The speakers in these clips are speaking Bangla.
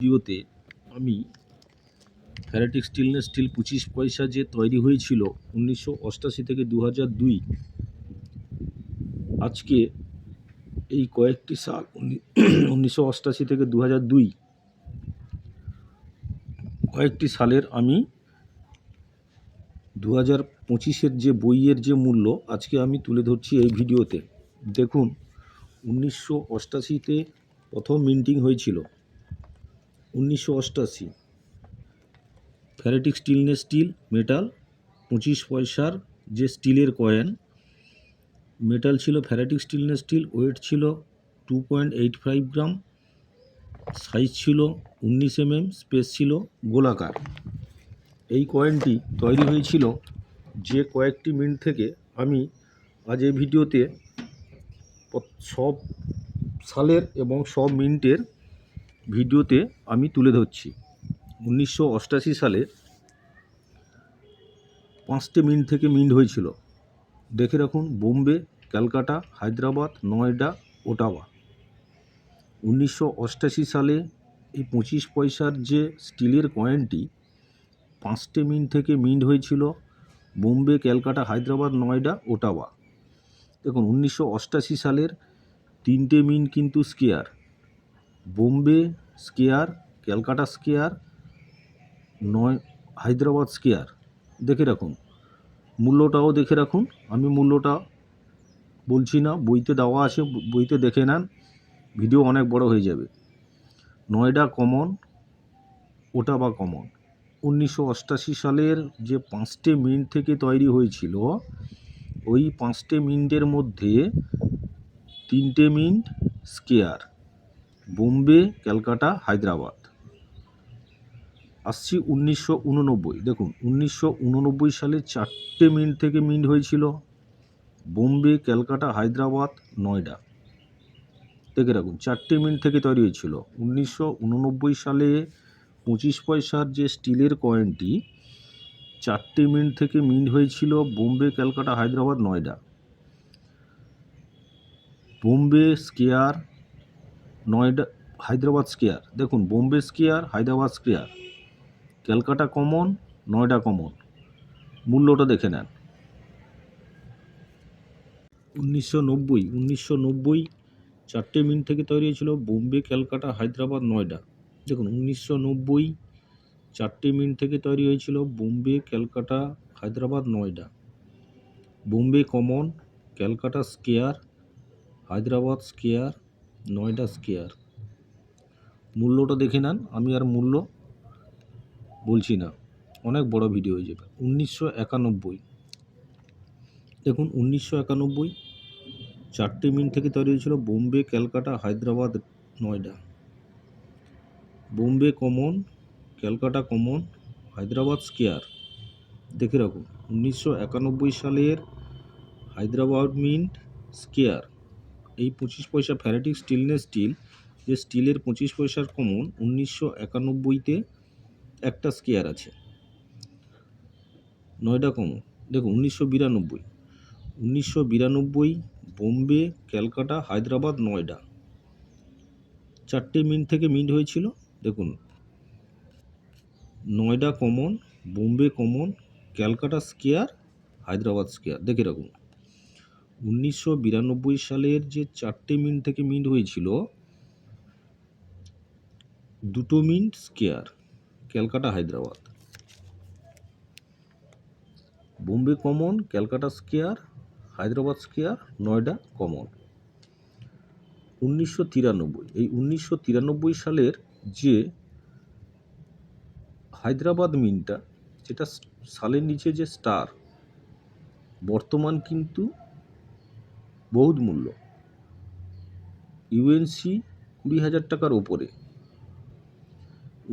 ভিডিওতে আমি ফ্যারাটিক স্টেনলেস স্টিল 25 পয়সা যে তৈরি হয়েছিল 1988 থেকে 2002, আজকে এই কয়েকটি সাল 1988 থেকে 2002 কয়েকটি সালের আমি 2025-এর যে বইয়ের যে মূল্য আজকে আমি তুলে ধরছি এই ভিডিওতে। দেখুন, 1988-তে প্রথম মিন্টিং হয়েছিল। 1988 ফ্যারাটিক স্টেনলেস স্টিল মেটাল 25 পয়সার যে স্টিলের কয়েন, মেটাল ছিল ফ্যারাটিক স্টেনলেস স্টিল, ওয়েট ছিল 2.85 গ্রাম, সাইজ ছিল 19 mm, স্পেস ছিল গোলাকার। এই কয়েনটি তৈরি হয়েছিল যে কয়েকটি মিন্ট থেকে আমি আজ এই ভিডিওতে সব সালের এবং সব মিন্টের ভিডিওতে আমি তুলে ধরছি। 1988 সালে 5টে মিন্ট থেকে মিন্ট হয়েছিল। দেখে রাখুন: বোম্বে, ক্যালকাটা, হায়দ্রাবাদ, নয়ডা, ওটাওয়া। 1988 সালে এই 25 পয়সার যে স্টিলের কয়েনটি 5টে মিন্ট থেকে মিন্ট হয়েছিল বোম্বে, ক্যালকাটা, হায়দ্রাবাদ, নয়ডা, ওটাওয়া। দেখুন, 1988 সালের 3টে মিন্ট কিন্তু scarce: Bombay scarce, Calcutta square, Hyderabad scarce. দেখে রাখুন, মূল্যটাও দেখে রাখুন। আমি মূল্যটা বলছি না, বইতে দেওয়া আছে, বইতে দেখে নেন, ভিডিও অনেক বড় হয়ে যাবে। Noida common, Ottawa common. 1988 সালের যে 5টে মিন্ট থেকে তৈরি হয়েছিল, ওই 5টে মিন্টের মধ্যে 3টে মিন্ট স্কেয়ার: বোম্বে, ক্যালকাটা, হায়দ্রাবাদ। আসছি 1989। দেখুন, 1989 সালে 4টে মিন্ট থেকে মিন্ট হয়েছিল বোম্বে, ক্যালকাটা, হায়দ্রাবাদ, নয়ডা। দেখে রাখুন, 4টে মিন্ট থেকে তৈরি হয়েছিল। 1989 সালে 25 পয়সার যে স্টিলের কয়েনটি 4টে মিন্ট থেকে মিন্ট হয়েছিল বোম্বে, ক্যালকাটা, হায়দ্রাবাদ, নয়ডা। Bombay square, Noida, Hyderabad square. দেখুন, Bombay square, Hyderabad square, Calcutta common, Noida common. মূল্যটা দেখে নেন। 1990 4টে মিন্ট থেকে তৈরি হয়েছিল বোম্বে, ক্যালকাটা, হায়দ্রাবাদ, নয়ডা। দেখুন, 1990 4টে মিন্ট থেকে তৈরি হয়েছিল Bombay, Calcutta, Hyderabad, Noida. Bombay common, Calcutta square, Hyderabad square, Noida scarce. মূল্যটা দেখে নেন, আমি আর মূল্য বলছি না, অনেক বড় ভিডিও হয়ে যাবে। 1991। দেখুন, 1991 4টে মিন্ট থেকে তৈরি হয়েছিল Bombay, Calcutta, Hyderabad, Noida. Bombay common, Calcutta common, Hyderabad scarce. দেখে রাখুন, 1991 সালের হায়দ্রাবাদ মিন্ট স্কেয়ার। এই 25 পয়সা ফ্যারাটিক স্টেনলেস স্টিল যে স্টিলের 25 পয়সার কমন, 1991-তে একটা স্কেয়ার আছে। নয়ডা কমন। দেখুন, 1992 বোম্বে, ক্যালকাটা, হায়দ্রাবাদ, নয়ডা। 4টে মিন্ট থেকে মিন্ট হয়েছিল। দেখুন, Noida common, Bombay common, Calcutta square, Hyderabad scarce. দেখে রাখুন, 1992 সালের যে 4টে মিন্ট থেকে মিন্ট হয়েছিল, 2টো mint square: Calcutta, Hyderabad. Bombay common, Calcutta square, Hyderabad square, Noida common. 1993 এই 1993 সালের যে হায়দ্রাবাদ মিন্টটা, যেটা সালের নিচে যে স্টার, বর্তমান কিন্তু বহুত মূল্য, ইউএনসি 20,000 টাকার ওপরে।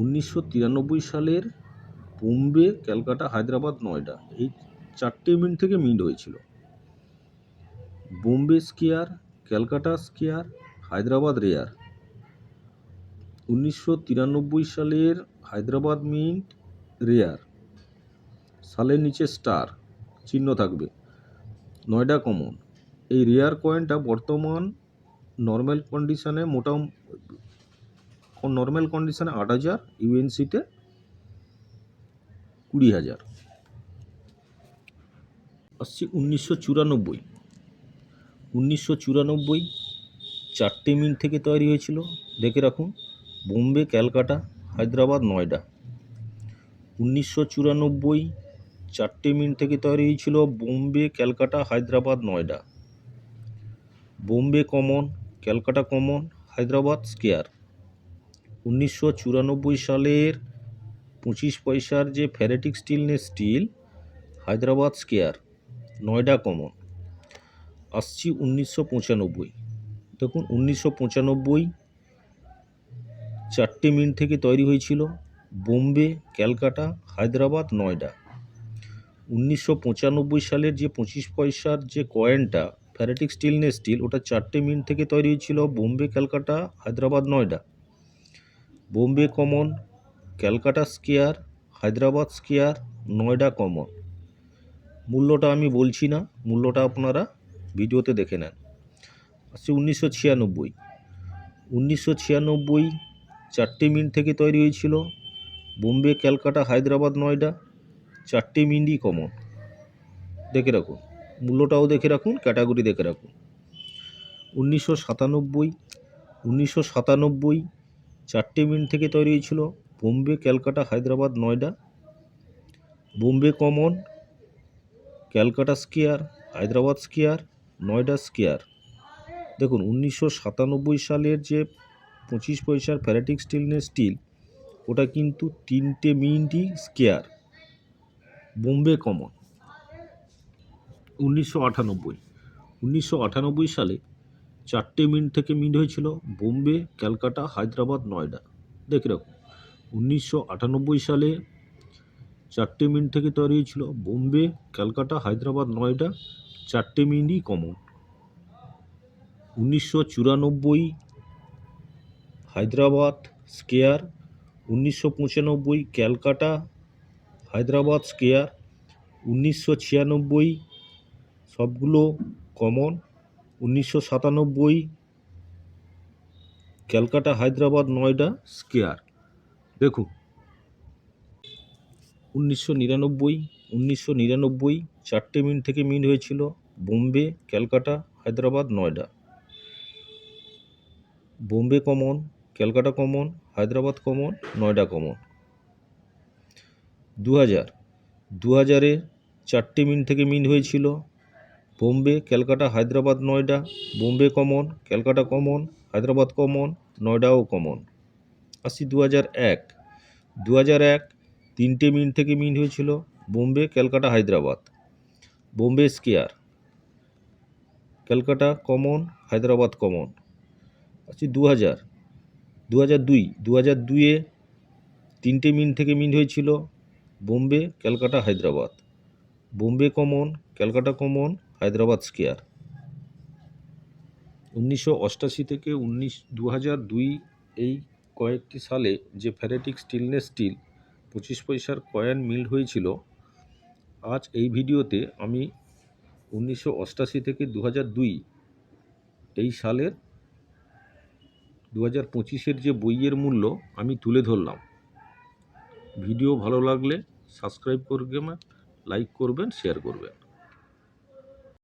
1993 সালের বোম্বে, ক্যালকাটা, হায়দ্রাবাদ, নয়ডা, এই 4টে মিন্ট থেকে মিন্ট হয়েছিল। Bombay scarce, Calcutta square, Hyderabad rare. 1993 সালের হায়দ্রাবাদ মিন্ট রেয়ার, সালের নিচে স্টার চিহ্ন থাকবে। নয়ডা কমন। এই রেয়ার কয়েনটা বর্তমান নর্মাল কন্ডিশনে এখন নর্মাল কন্ডিশনে 8,000, ইউএনসিতে 20,000। আসছি 1994। 1994 4টে মিন্ট থেকে তৈরি হয়েছিল, দেখে রাখুন, বোম্বে, ক্যালকাটা, হায়দ্রাবাদ, নয়ডা। 1994 4টে মিন্ট থেকে তৈরি হয়েছিল Bombay, Calcutta, Hyderabad, Noida. Bombay common, Calcutta common, Hyderabad scarce. 1994 সালের 25 পয়সার যে ferritic stainless steel, Hyderabad square, Noida common. আসছি 1995। দেখুন 1995 4টে মিন্ট থেকে তৈরি হয়েছিল বোম্বে, ক্যালকাটা, হায়দ্রাবাদ, নয়ডা। 1995 সালের যে 25 পয়সার যে কয়েনটা ফেরেটিক স্টেনলেস স্টিল, ওটা 4টে মিন্ট থেকে তৈরি হয়েছিল Bombay, Calcutta, Hyderabad, Noida. Bombay common, Calcutta square, Hyderabad square, Noida common. মূল্যটা আমি বলছি না, মূল্যটা আপনারা ভিডিওতে দেখে নেন। আসছে 1996। 1996 4টে মিন্ট থেকে তৈরি হয়েছিল বোম্বে, ক্যালকাটা, হায়দ্রাবাদ, নয়ডা। 4টে মিন্টই কমন, দেখে রাখুন, মূল্যটাও দেখে রাখুন, ক্যাটাগরি দেখে রাখুন। 1997। 1997 4টে মিন্ট থেকে তৈরি হয়েছিল Bombay, Calcutta, Hyderabad, Noida. Bombay common, Calcutta square, Hyderabad square, Noida square. দেখুন 1997 সালের যে 25 পয়সার ফেরেটিক স্টেনলেস স্টিল, ওটা কিন্তু 3টে মিন্টই স্কেয়ার, বোম্বে কমন। 1998। 1998 সালে 4টে মিন্ট থেকে মিন্ট হয়েছিল বোম্বে, ক্যালকাটা, হায়দ্রাবাদ, নয়ডা, দেখে রাখুন। 1998 সালে 4টে মিন্ট থেকে তৈরি হয়েছিল বোম্বে, ক্যালকাটা, হায়দ্রাবাদ, নয়ডা। 4টে মিন্টই common. 1994 Hyderabad square. 1995 Calcutta, Hyderabad square. 1996 সবগুলো কমন। 1997 ক্যালকাটা, হায়দ্রাবাদ, নয়ডা স্কেয়ার। দেখুন 1999 4টে মিন্ট থেকে মিন্ট হয়েছিল Bombay, Calcutta, Hyderabad, Noida. Bombay common, Calcutta common, Hyderabad common, Noida common. 2000 4টে মিন্ট থেকে মিন্ট হয়েছিল Bombay, Calcutta, Hyderabad, Noida. Bombay common, Calcutta common, Hyderabad common, নয়ডাও কমন। আসছি 2001। 2001 3টে মিন্ট থেকে মিন্ট হয়েছিল Bombay, Calcutta, Hyderabad. Bombay scarce, Calcutta common, Hyderabad common. আসছি 2000। 2002 3টে মিন্ট থেকে মিন্ট হয়েছিল Bombay, Calcutta, Hyderabad. Bombay common, Calcutta common, Hyderabad scarce. 1988 থেকে 2002 এই কয়েকটি সালে যে ফেরেটিক স্টেনলেস স্টিল 25 পয়সার কয়েন মিল্ট হয়েছিল, আজ এই ভিডিওতে আমি 1988 থেকে 2002 এই সালের 2025-এর যে বইয়ের মূল্য আমি তুলে ধরলাম। ভিডিও ভালো লাগলে সাবস্ক্রাইব করবেন, লাইক করবেন, শেয়ার করবেন।